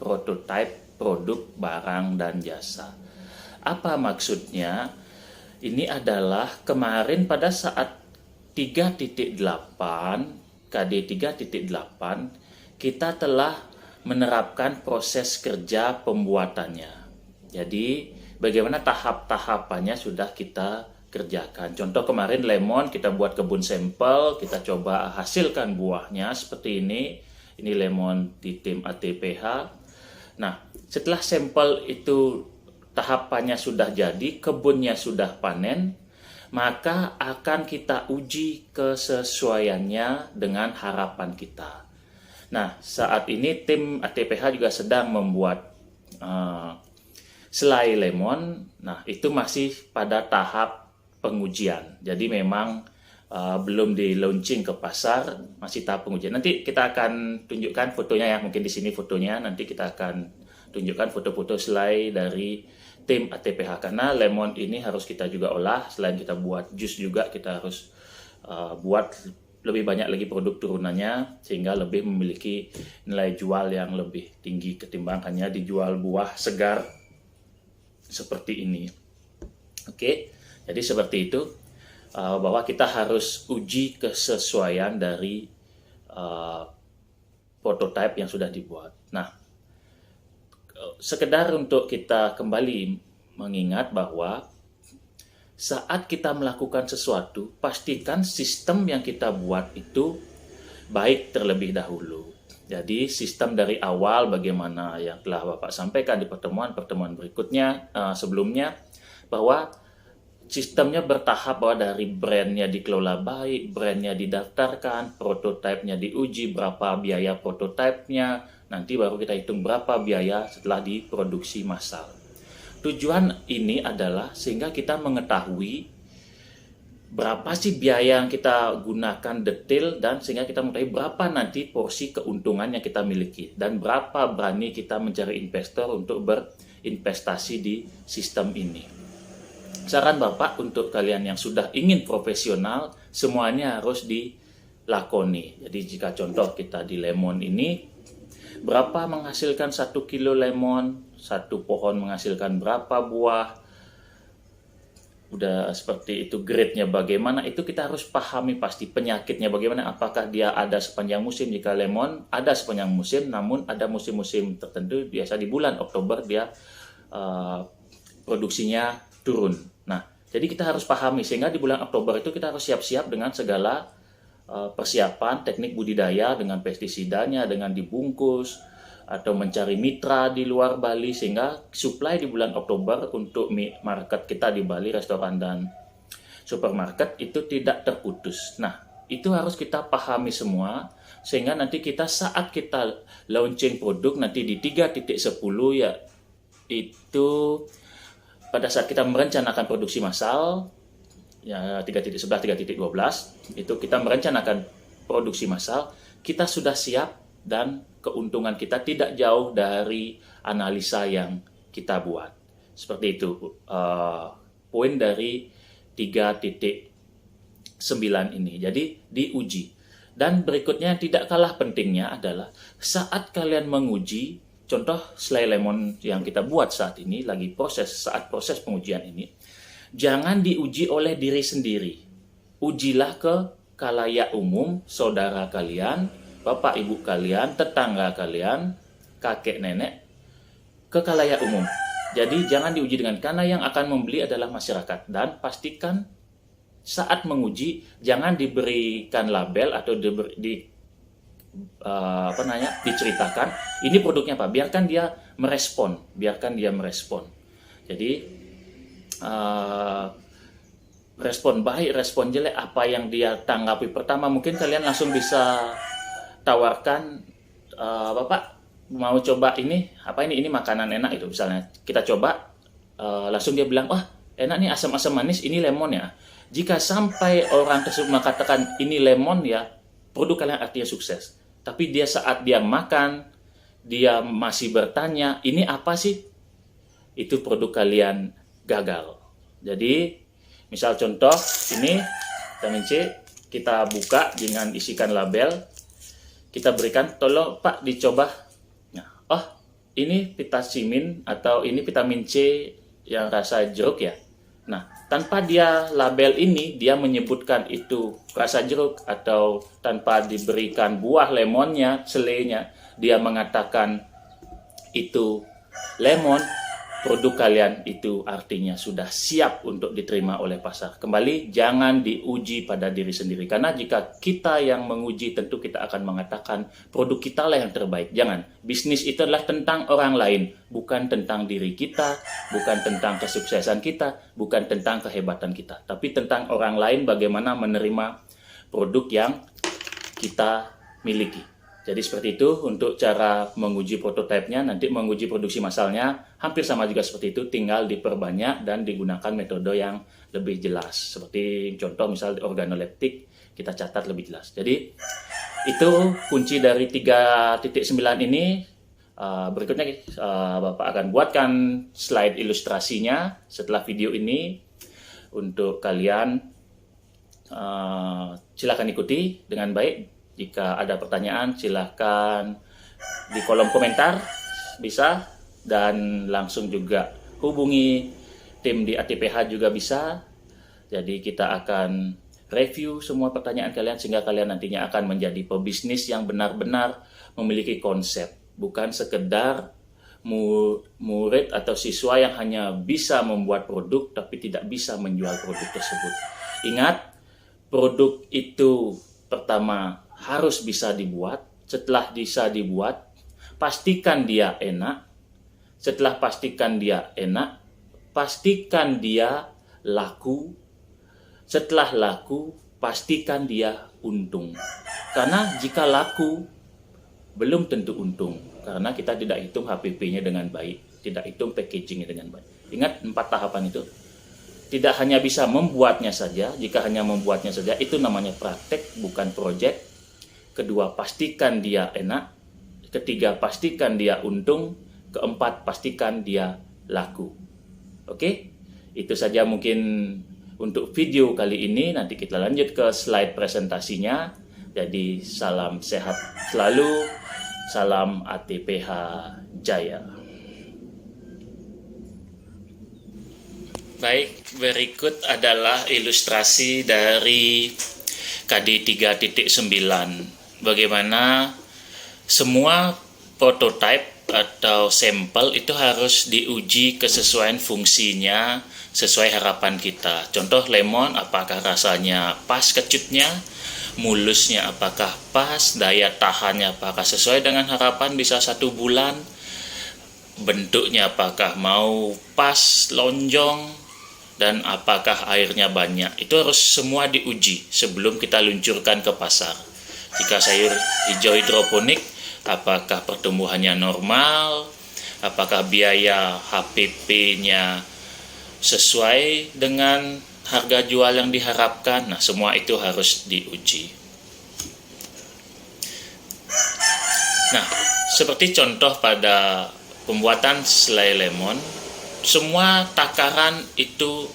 prototipe produk barang dan jasa. Apa maksudnya? Ini adalah kemarin pada saat 3.8 KD 3.8 kita telah menerapkan proses kerja pembuatannya. Jadi bagaimana tahap-tahapannya sudah kita kerjakan. Contoh kemarin lemon kita buat kebun sampel, kita coba hasilkan buahnya seperti ini. Ini lemon di tim ATPH. Nah, setelah sampel itu tahapannya sudah jadi, kebunnya sudah panen, maka akan kita uji kesesuaiannya dengan harapan kita. Nah, saat ini tim ATPH juga sedang membuat selai lemon. Nah, itu masih pada tahap pengujian. Jadi memang belum di launching ke pasar, masih tahap pengujian. Nanti kita akan tunjukkan fotonya ya, mungkin di sini fotonya. Nanti kita akan tunjukkan foto-foto selai dari tim ATPH karena lemon ini harus kita juga olah. Selain kita buat jus juga kita harus buat lebih banyak lagi produk turunannya sehingga lebih memiliki nilai jual yang lebih tinggi ketimbang hanya dijual buah segar seperti ini. Oke. Jadi seperti itu, bahwa kita harus uji kesesuaian dari prototipe yang sudah dibuat. Nah, sekedar untuk kita kembali mengingat bahwa saat kita melakukan sesuatu, pastikan sistem yang kita buat itu baik terlebih dahulu. Jadi sistem dari awal bagaimana yang telah Bapak sampaikan di pertemuan-pertemuan berikutnya sebelumnya, bahwa sistemnya bertahap, bahwa dari brandnya dikelola baik, brandnya didaftarkan, prototipenya diuji, berapa biaya prototipenya, nanti baru kita hitung berapa biaya setelah diproduksi massal. Tujuan ini adalah sehingga kita mengetahui berapa sih biaya yang kita gunakan detail dan sehingga kita mengetahui berapa nanti porsi keuntungan yang kita miliki dan berapa berani kita mencari investor untuk berinvestasi di sistem ini. Saran Bapak untuk kalian yang sudah ingin profesional, semuanya harus dilakoni. Jadi jika contoh kita di lemon ini, berapa menghasilkan 1 kilo lemon, satu pohon menghasilkan berapa buah, udah seperti itu, grade-nya bagaimana, itu kita harus pahami pasti. Penyakitnya bagaimana, apakah dia ada sepanjang musim. Jika lemon ada sepanjang musim, namun ada musim-musim tertentu, biasa di bulan Oktober dia produksinya turun. Nah, jadi kita harus pahami sehingga di bulan Oktober itu kita harus siap-siap dengan segala persiapan teknik budidaya, dengan pestisidanya, dengan dibungkus atau mencari mitra di luar Bali sehingga supply di bulan Oktober untuk market kita di Bali, restoran dan supermarket itu tidak terputus. Nah, itu harus kita pahami semua sehingga nanti kita saat kita launching produk nanti di 3.10 ya itu pada saat kita merencanakan produksi massal, ya 3.11, 3.12, itu kita merencanakan produksi massal, kita sudah siap dan keuntungan kita tidak jauh dari analisa yang kita buat. Seperti itu poin dari 3.9 ini. Jadi diuji. Dan berikutnya yang tidak kalah pentingnya adalah saat kalian menguji, contoh selai lemon yang kita buat saat ini, saat proses pengujian ini, jangan diuji oleh diri sendiri. Ujilah ke khalayak umum, saudara kalian, bapak ibu kalian, tetangga kalian, kakek nenek, ke khalayak umum. Jadi jangan diuji karena yang akan membeli adalah masyarakat. Dan pastikan saat menguji, jangan diberikan label atau diceritakan ini produknya apa, biarkan dia merespon. Jadi respon baik, respon jelek, apa yang dia tanggapi pertama, mungkin kalian langsung bisa tawarkan, Bapak mau coba ini makanan enak itu misalnya, kita coba, langsung dia bilang, wah enak nih, asam-asam manis, ini lemon ya. Jika sampai orang tersebut mengatakan ini lemon ya, produk kalian artinya sukses. Tapi saat dia makan, dia masih bertanya, ini apa sih? Itu produk kalian gagal. Jadi, misal contoh, ini vitamin C, kita buka dengan isikan label, kita berikan, tolong Pak dicoba. Nah, oh ini vitamin atau ini vitamin C yang rasa jeruk ya. Nah, tanpa dia label ini, dia menyebutkan itu rasa jeruk, atau tanpa diberikan buah lemonnya, selainya, dia mengatakan itu lemon, produk kalian itu artinya sudah siap untuk diterima oleh pasar. Kembali, jangan diuji pada diri sendiri. Karena jika kita yang menguji, tentu kita akan mengatakan produk kita lah yang terbaik. Jangan. Bisnis itu adalah tentang orang lain, bukan tentang diri kita, bukan tentang kesuksesan kita, bukan tentang kehebatan kita. Tapi tentang orang lain, bagaimana menerima produk yang kita miliki. Jadi seperti itu untuk cara menguji prototipenya. Nanti menguji produksi massalnya hampir sama juga seperti itu, tinggal diperbanyak dan digunakan metode yang lebih jelas. Seperti contoh misal organoleptik, kita catat lebih jelas. Jadi itu kunci dari 3.9 ini. Berikutnya Bapak akan buatkan slide ilustrasinya setelah video ini untuk kalian. Silakan ikuti dengan baik. Jika ada pertanyaan, silahkan di kolom komentar bisa, dan langsung juga hubungi tim di ATPH juga bisa. Jadi kita akan review semua pertanyaan kalian sehingga kalian nantinya akan menjadi pebisnis yang benar-benar memiliki konsep, bukan sekedar murid atau siswa yang hanya bisa membuat produk tapi tidak bisa menjual produk tersebut. Ingat, produk itu pertama harus bisa dibuat. Setelah bisa dibuat, pastikan dia enak. Setelah pastikan dia enak, pastikan dia laku. Setelah laku, pastikan dia untung. Karena jika laku, belum tentu untung. Karena kita tidak hitung HPP-nya dengan baik, tidak hitung packaging-nya dengan baik. Ingat 4 tahapan itu. Tidak hanya bisa membuatnya saja. Jika hanya membuatnya saja, itu namanya praktek, bukan proyek. Kedua, pastikan dia enak. Ketiga, pastikan dia untung. Keempat, pastikan dia laku. Oke? Itu saja mungkin untuk video kali ini. Nanti kita lanjut ke slide presentasinya. Jadi salam sehat selalu. Salam ATPH Jaya. Baik, berikut adalah ilustrasi dari KD 3.9. Bagaimana semua prototipe atau sampel itu harus diuji kesesuaian fungsinya sesuai harapan kita. Contoh lemon, apakah rasanya pas kecutnya, mulusnya apakah pas, daya tahannya apakah sesuai dengan harapan bisa 1 bulan, bentuknya apakah mau pas, lonjong, dan apakah airnya banyak. Itu harus semua diuji sebelum kita luncurkan ke pasar. Jika sayur hijau hidroponik, apakah pertumbuhannya normal, apakah biaya HPP-nya sesuai dengan harga jual yang diharapkan. Nah, semua itu harus diuji. Nah, seperti contoh pada pembuatan selai lemon, semua takaran itu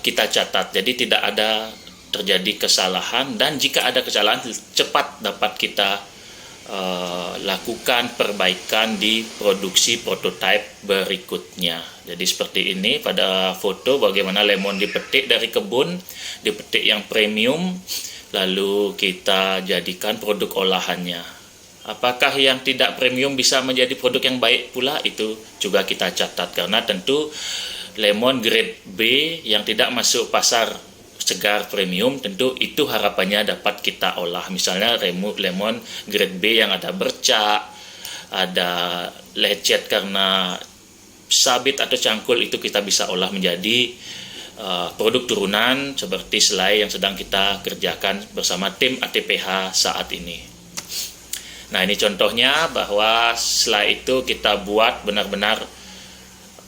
kita catat. Jadi tidak ada terjadi kesalahan, dan jika ada kesalahan cepat dapat kita lakukan perbaikan di produksi prototipe berikutnya. Jadi seperti ini pada foto bagaimana lemon dipetik dari kebun, dipetik yang premium, lalu kita jadikan produk olahannya. Apakah yang tidak premium bisa menjadi produk yang baik pula? Itu juga kita catat, karena tentu lemon grade B yang tidak masuk pasar segar premium, tentu itu harapannya dapat kita olah. Misalnya lemon grade B yang ada bercak, ada lecet karena sabit atau cangkul, itu kita bisa olah menjadi produk turunan seperti selai yang sedang kita kerjakan bersama tim ATPH saat ini. Nah, ini contohnya bahwa selai itu kita buat benar-benar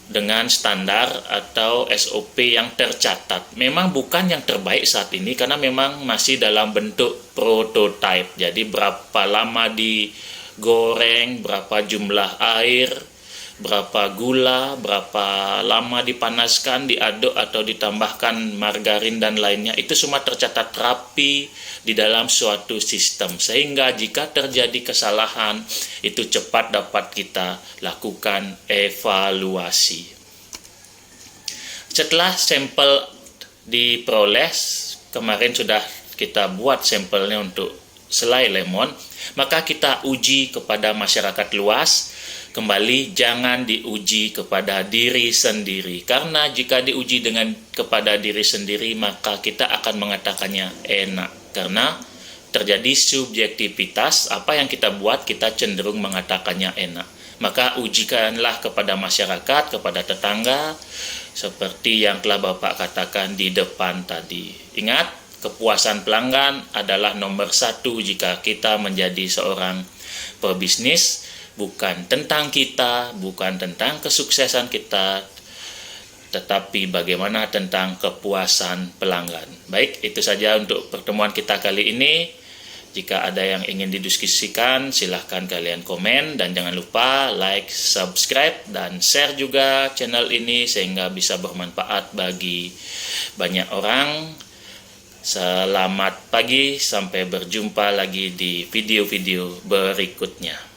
dengan standar atau SOP yang tercatat. Memang bukan yang terbaik saat ini karena memang masih dalam bentuk prototype. Jadi berapa lama digoreng, berapa jumlah air, berapa gula, berapa lama dipanaskan, diaduk atau ditambahkan margarin dan lainnya, itu semua tercatat rapi di dalam suatu sistem, sehingga jika terjadi kesalahan itu cepat dapat kita lakukan evaluasi. Setelah sampel diperoleh, kemarin sudah kita buat sampelnya untuk selai lemon, maka kita uji kepada masyarakat luas. Kembali, jangan diuji kepada diri sendiri, karena jika diuji kepada diri sendiri, maka kita akan mengatakannya enak, karena terjadi subjektivitas. Apa yang kita buat, kita cenderung mengatakannya enak. Maka ujikanlah kepada masyarakat, kepada tetangga, seperti yang telah Bapak katakan di depan tadi. Ingat, kepuasan pelanggan adalah nomor 1 jika kita menjadi seorang pebisnis. Bukan tentang kita, bukan tentang kesuksesan kita, tetapi bagaimana tentang kepuasan pelanggan. Baik, itu saja untuk pertemuan kita kali ini. Jika ada yang ingin didiskusikan, silahkan kalian komen, dan jangan lupa like, subscribe, dan share juga channel ini sehingga bisa bermanfaat bagi banyak orang. Selamat pagi, sampai berjumpa lagi di video-video berikutnya.